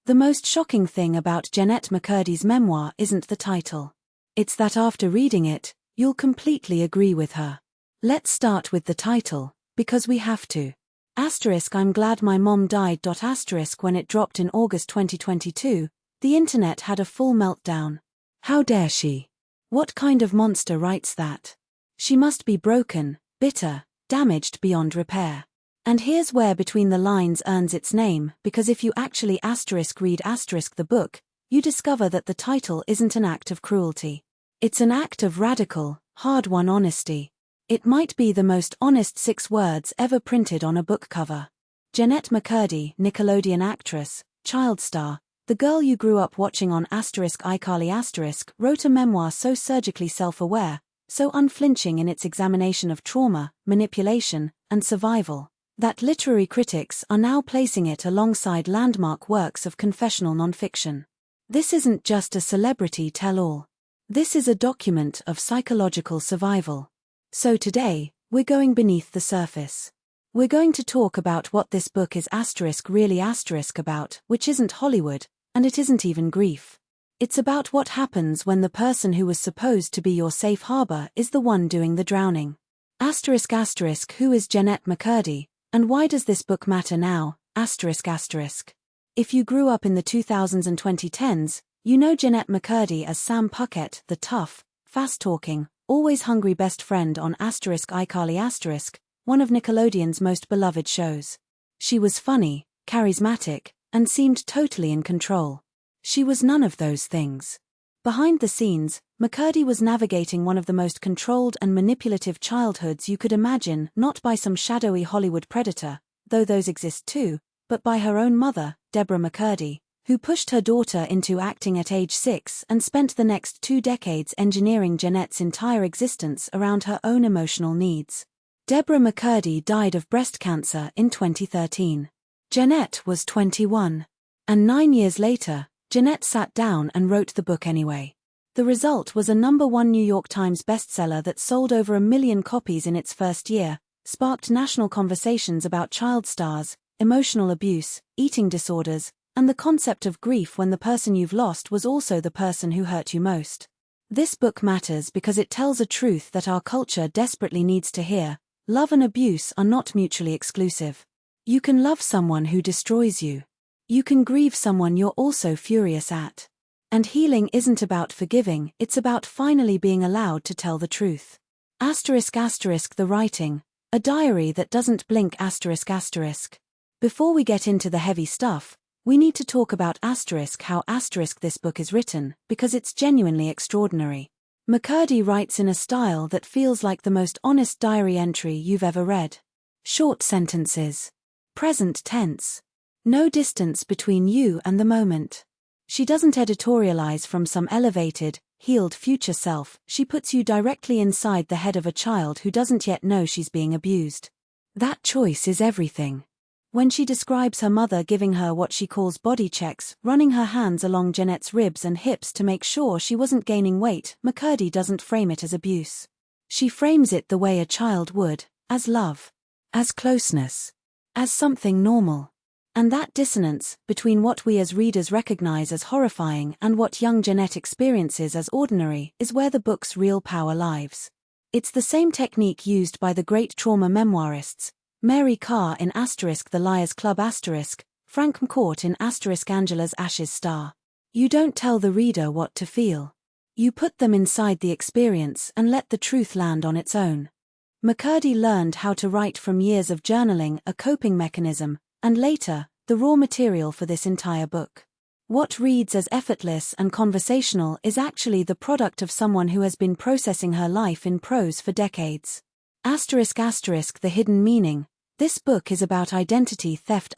The most shocking thing about Jennette McCurdy's memoir isn't the title. It's that after reading it, you'll completely agree with her. Let's start with the title, because we have to. I'm glad my mom died. When it dropped in August 2022, the internet had a full meltdown. How dare she? What kind of monster writes that? She must be broken, bitter, damaged beyond repair. And here's where Between the Lines earns its name, because if you actually read the book, you discover that the title isn't an act of cruelty. It's an act of radical, hard-won honesty. It might be the most honest 6 words ever printed on a book cover. Jennette McCurdy, Nickelodeon actress, child star, the girl you grew up watching on iCarly*, wrote a memoir so surgically self-aware, so unflinching in its examination of trauma, manipulation, and survival, that literary critics are now placing it alongside landmark works of confessional nonfiction. This isn't just a celebrity tell-all. This is a document of psychological survival. So today, we're going beneath the surface. We're going to talk about what this book is really about, which isn't Hollywood, and it isn't even grief. It's about what happens when the person who was supposed to be your safe harbor is the one doing the drowning. Who is Jennette McCurdy, and why does this book matter now? If you grew up in the 2000s and 2010s, you know Jennette McCurdy as Sam Puckett, the tough, fast-talking, always hungry best friend on iCarly*, one of Nickelodeon's most beloved shows. She was funny, charismatic, and seemed totally in control. She was none of those things. Behind the scenes, McCurdy was navigating one of the most controlled and manipulative childhoods you could imagine, not by some shadowy Hollywood predator, though those exist too, but by her own mother, Deborah McCurdy, who pushed her daughter into acting at age 6 and spent the next 2 decades engineering Jennette's entire existence around her own emotional needs. Deborah McCurdy died of breast cancer in 2013. Jennette was 21. And 9 years later, Jennette sat down and wrote the book anyway. The result was a #1 New York Times bestseller that sold over 1 million copies in its first year, sparked national conversations about child stars, emotional abuse, eating disorders, and the concept of grief when the person you've lost was also the person who hurt you most. This book matters because it tells a truth that our culture desperately needs to hear: love and abuse are not mutually exclusive. You can love someone who destroys you. You can grieve someone you're also furious at. And healing isn't about forgiving, it's about finally being allowed to tell the truth. The writing, a diary that doesn't blink ***. Before we get into the heavy stuff, we need to talk about how this book is written, because it's genuinely extraordinary. McCurdy writes in a style that feels like the most honest diary entry you've ever read. Short sentences. Present tense. No distance between you and the moment. She doesn't editorialize from some elevated, healed future self, she puts you directly inside the head of a child who doesn't yet know she's being abused. That choice is everything. When she describes her mother giving her what she calls body checks, running her hands along Jennette's ribs and hips to make sure she wasn't gaining weight, McCurdy doesn't frame it as abuse. She frames it the way a child would, as love. As closeness. As something normal. And that dissonance, between what we as readers recognize as horrifying and what young Jennette experiences as ordinary, is where the book's real power lies. It's the same technique used by the great trauma memoirists, Mary Karr in *The Liars Club*, Frank McCourt in *Angela's Ashes Star. You don't tell the reader what to feel. You put them inside the experience and let the truth land on its own. McCurdy learned how to write from years of journaling, a coping mechanism, and later, the raw material for this entire book. What reads as effortless and conversational is actually the product of someone who has been processing her life in prose for decades. The hidden meaning. This book is about identity theft ***.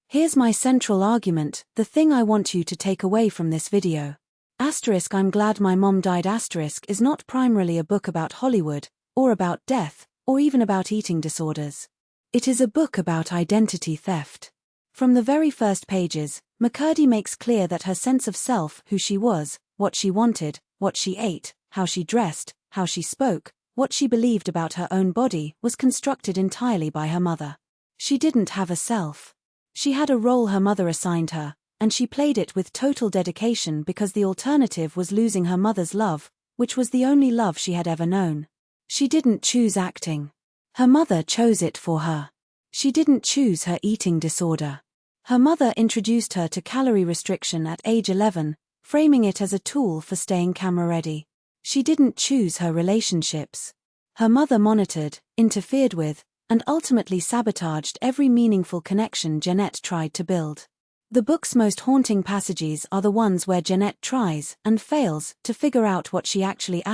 Here's my central argument, the thing I want you to take away from this video. I'm glad my mom died is not primarily a book about Hollywood, or about death, or even about eating disorders. It is a book about identity theft. From the very first pages, McCurdy makes clear that her sense of self, who she was, what she wanted, what she ate, how she dressed, how she spoke, what she believed about her own body, was constructed entirely by her mother. She didn't have a self. She had a role her mother assigned her, and she played it with total dedication because the alternative was losing her mother's love, which was the only love she had ever known. She didn't choose acting. Her mother chose it for her. She didn't choose her eating disorder. Her mother introduced her to calorie restriction at age 11, framing it as a tool for staying camera-ready. She didn't choose her relationships. Her mother monitored, interfered with, and ultimately sabotaged every meaningful connection Jennette tried to build. The book's most haunting passages are the ones where Jennette tries, and fails, to figure out what she actually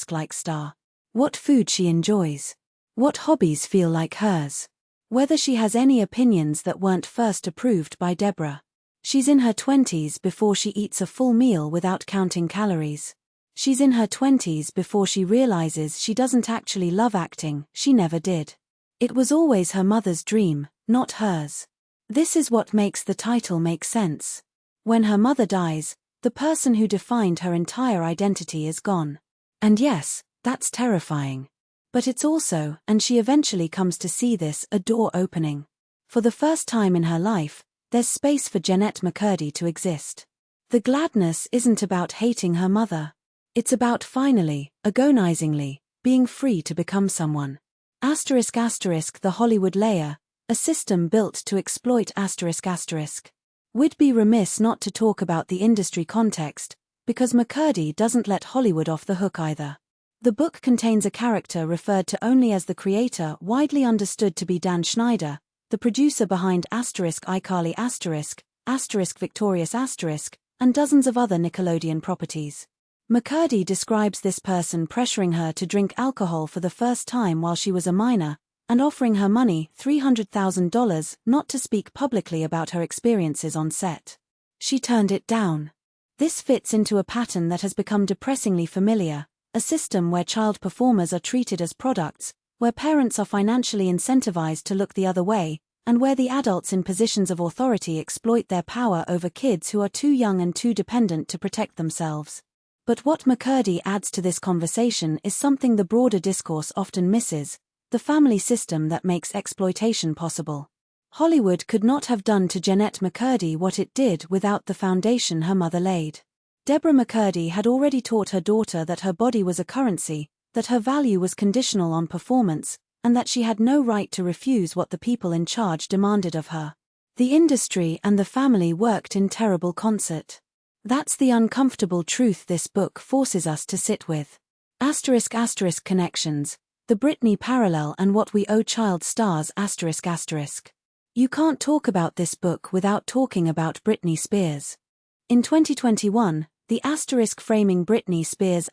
*like star. What food she enjoys. What hobbies feel like hers. Whether she has any opinions that weren't first approved by Deborah. She's in her 20s before she eats a full meal without counting calories. She's in her 20s before she realizes she doesn't actually love acting, she never did. It was always her mother's dream, not hers. This is what makes the title make sense. When her mother dies, the person who defined her entire identity is gone. And yes, that's terrifying. But it's also, and she eventually comes to see this, a door opening. For the first time in her life, there's space for Jennette McCurdy to exist. The gladness isn't about hating her mother. It's about finally, agonizingly, being free to become someone. The Hollywood layer, a system built to exploit *. We'd be remiss not to talk about the industry context, because McCurdy doesn't let Hollywood off the hook either. The book contains a character referred to only as the creator, widely understood to be Dan Schneider, the producer behind iCarly Victorious and dozens of other Nickelodeon properties. McCurdy describes this person pressuring her to drink alcohol for the first time while she was a minor, and offering her money, $300,000, not to speak publicly about her experiences on set. She turned it down. This fits into a pattern that has become depressingly familiar, a system where child performers are treated as products, where parents are financially incentivized to look the other way, and where the adults in positions of authority exploit their power over kids who are too young and too dependent to protect themselves. But what McCurdy adds to this conversation is something the broader discourse often misses: the family system that makes exploitation possible. Hollywood could not have done to Jennette McCurdy what it did without the foundation her mother laid. Deborah McCurdy had already taught her daughter that her body was a currency, that her value was conditional on performance, and that she had no right to refuse what the people in charge demanded of her. The industry and the family worked in terrible concert. That's the uncomfortable truth this book forces us to sit with. *** connections, the Britney parallel and what we owe child stars ***. You can't talk about this book without talking about Britney Spears. In 2021, the *framing Britney Spears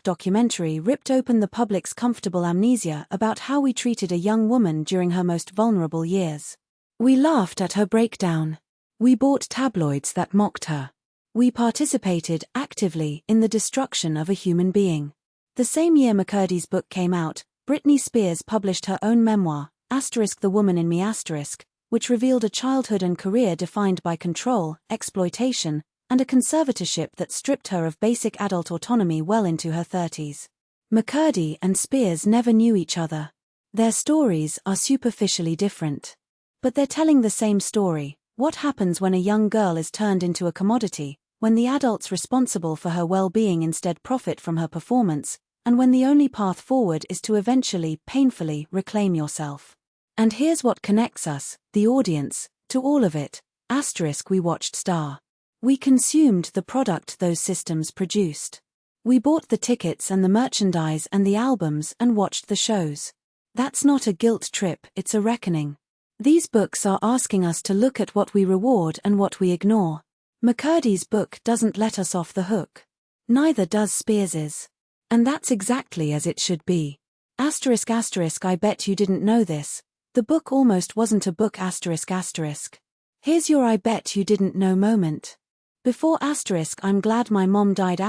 documentary ripped open the public's comfortable amnesia about how we treated a young woman during her most vulnerable years. We laughed at her breakdown. We bought tabloids that mocked her. We participated actively in the destruction of a human being. The same year McCurdy's book came out, Britney Spears published her own memoir, *The Woman in Me*, which revealed a childhood and career defined by control, exploitation, and a conservatorship that stripped her of basic adult autonomy well into her 30s. McCurdy and Spears never knew each other. Their stories are superficially different. But they're telling the same story. What happens when a young girl is turned into a commodity, when the adults responsible for her well-being instead profit from her performance, and when the only path forward is to eventually, painfully, reclaim yourself? And here's what connects us, the audience, to all of it. We watched Star. We consumed the product those systems produced. We bought the tickets and the merchandise and the albums and watched the shows. That's not a guilt trip, it's a reckoning. These books are asking us to look at what we reward and what we ignore. McCurdy's book doesn't let us off the hook. Neither does Spears's. And that's exactly as it should be. I bet you didn't know this. The book almost wasn't a book ***. Here's your I bet you didn't know moment. Before I'm Glad My Mom Died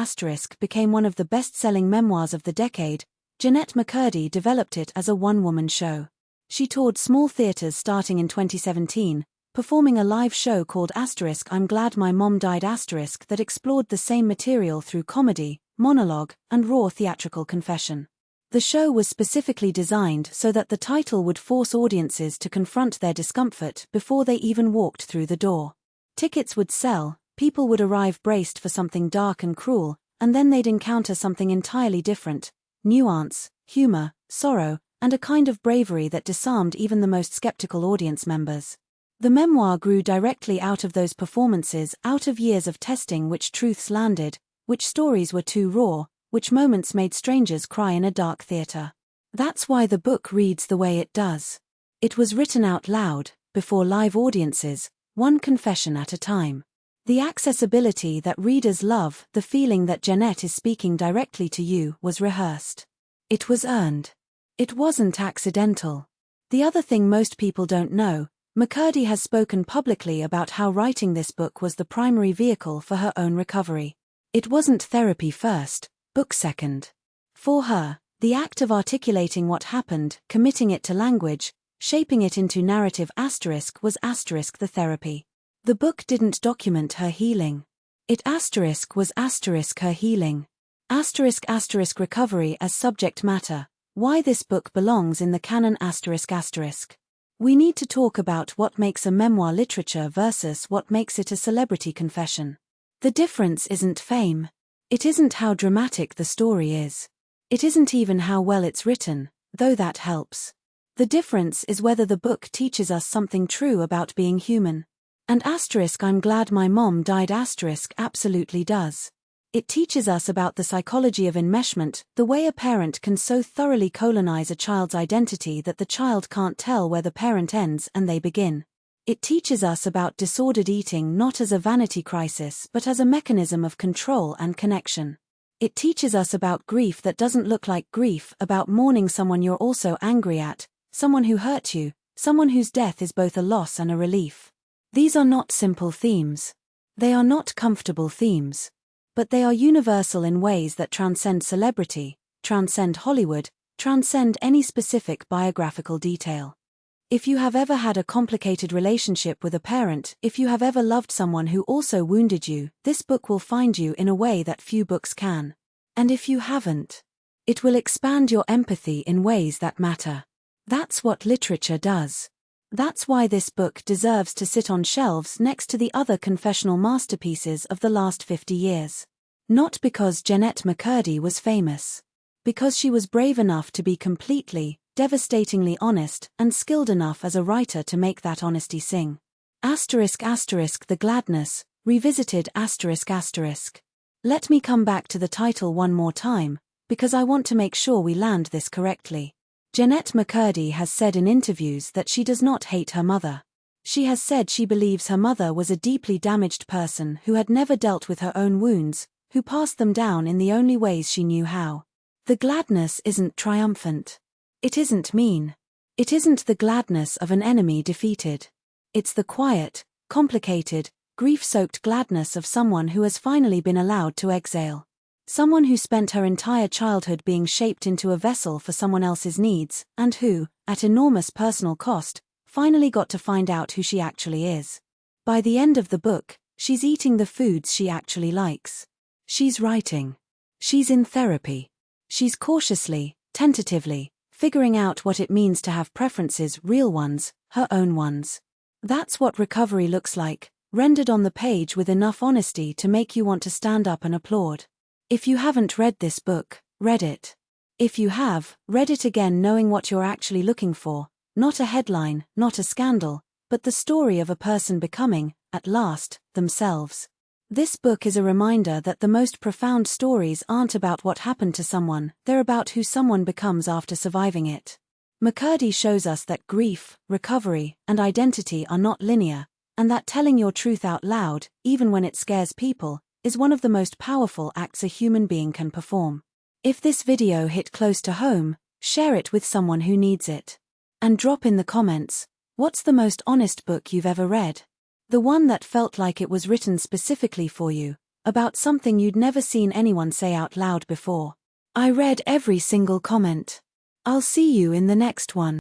became one of the best-selling memoirs of the decade, Jennette McCurdy developed it as a one-woman show. She toured small theaters starting in 2017, performing a live show called I'm Glad My Mom Died that explored the same material through comedy, monologue, and raw theatrical confession. The show was specifically designed so that the title would force audiences to confront their discomfort before they even walked through the door. Tickets would sell, people would arrive braced for something dark and cruel, and then they'd encounter something entirely different: nuance, humor, sorrow, and a kind of bravery that disarmed even the most skeptical audience members. The memoir grew directly out of those performances, out of years of testing which truths landed, which stories were too raw, which moments made strangers cry in a dark theater. That's why the book reads the way it does. It was written out loud, before live audiences, one confession at a time. The accessibility that readers love, the feeling that Jennette is speaking directly to you, was rehearsed. It was earned. It wasn't accidental. The other thing most people don't know, McCurdy has spoken publicly about how writing this book was the primary vehicle for her own recovery. It wasn't therapy first, book second. For her, the act of articulating what happened, committing it to language, shaping it into narrative was the therapy. The book didn't document her healing. It was her healing. Recovery as subject matter. Why this book belongs in the canon ***. We need to talk about what makes a memoir literature versus what makes it a celebrity confession. The difference isn't fame. It isn't how dramatic the story is. It isn't even how well it's written, though that helps. The difference is whether the book teaches us something true about being human. And I'm glad my mom died absolutely does. It teaches us about the psychology of enmeshment, the way a parent can so thoroughly colonize a child's identity that the child can't tell where the parent ends and they begin. It teaches us about disordered eating not as a vanity crisis but as a mechanism of control and connection. It teaches us about grief that doesn't look like grief, about mourning someone you're also angry at, someone who hurt you, someone whose death is both a loss and a relief. These are not simple themes. They are not comfortable themes. But they are universal in ways that transcend celebrity, transcend Hollywood, transcend any specific biographical detail. If you have ever had a complicated relationship with a parent, if you have ever loved someone who also wounded you, this book will find you in a way that few books can. And if you haven't, it will expand your empathy in ways that matter. That's what literature does. That's why this book deserves to sit on shelves next to the other confessional masterpieces of the last 50 years. Not because Jennette McCurdy was famous. Because she was brave enough to be completely, devastatingly honest, and skilled enough as a writer to make that honesty sing. The gladness, revisited ***. Let me come back to the title one more time, because I want to make sure we land this correctly. Jennette McCurdy has said in interviews that she does not hate her mother. She has said she believes her mother was a deeply damaged person who had never dealt with her own wounds, who passed them down in the only ways she knew how. The gladness isn't triumphant. It isn't mean. It isn't the gladness of an enemy defeated. It's the quiet, complicated, grief-soaked gladness of someone who has finally been allowed to exhale. Someone who spent her entire childhood being shaped into a vessel for someone else's needs, and who, at enormous personal cost, finally got to find out who she actually is. By the end of the book, she's eating the foods she actually likes. She's writing. She's in therapy. She's cautiously, tentatively, figuring out what it means to have preferences, real ones, her own ones. That's what recovery looks like, rendered on the page with enough honesty to make you want to stand up and applaud. If you haven't read this book, read it. If you have, read it again knowing what you're actually looking for, not a headline, not a scandal, but the story of a person becoming, at last, themselves. This book is a reminder that the most profound stories aren't about what happened to someone, they're about who someone becomes after surviving it. McCurdy shows us that grief, recovery, and identity are not linear, and that telling your truth out loud, even when it scares people, is one of the most powerful acts a human being can perform. If this video hit close to home, share it with someone who needs it. And drop in the comments, what's the most honest book you've ever read? The one that felt like it was written specifically for you, about something you'd never seen anyone say out loud before. I read every single comment. I'll see you in the next one.